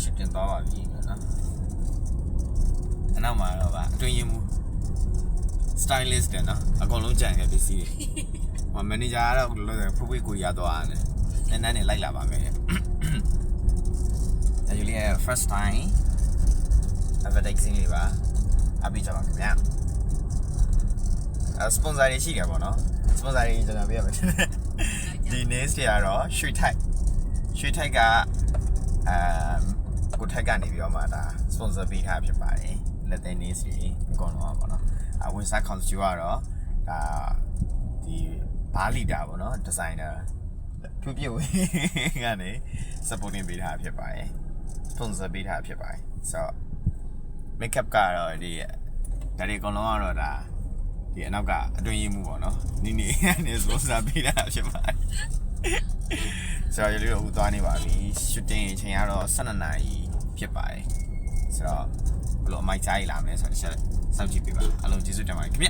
shooting သွားပါပြီနော်အနောက်မှာတော့အတွင်းရင်မူ stylist တဲ့နော်အကုန်လုံးကြံခဲ့ပစ္စည်းတွေ manager ကတော့ဖွေးဖွေးကိုရသွားတယ်နန်းနန်းနဲ့လိုက်လာပါမယ်Usually first time advertising တွေပါအပိကြပါခင်ဗျာsponsor တွေရှိတယ်ပေါ့နော် sponsor တွေကျွန်တော်ပြရမယ်ဒီ nails တွေကတော့ရွှေထိုက်ကကိုထိုက်ကနေပြီးတော့မှဒါ sponsor ပေးထားဖြစ်ပါတယ်လက်သေး nails တွေအကုန်လုံးပါပေါ့နော်ဝင်စား consumer ကတော့ဒါဒီဘာလီတာပေါ့နော် designer သူပြုတ်ကနေ supporting ပေးထားဖြစ်ပါတယ် sponsor ပေးထားဖြစ်ပါတယ်ဆိုတော့ makeup ကတော့ဒီဒါတွေအကုန်လုံးကတော့ဒါဒီအနောက်ကအတွင်းရင်းမှုပေါ့နော်နီနေနေ sponsor ပေးထားဖြစ်ပါတယ်ဆိုတော့ဒီလိုဦးသွားနေပါပြီ shooting အချိန်ကတော့12နာရီဖြစ်ပါတယ်ဆိုတော့ဘယ်လိုအမိုက်ကြားရလာမလဲဆိုတော့တစ်ချက်စောင့်ကြည့်ပေးပါအားလုံးကျေးဇူးတင်ပါတယ်ခင်ဗျ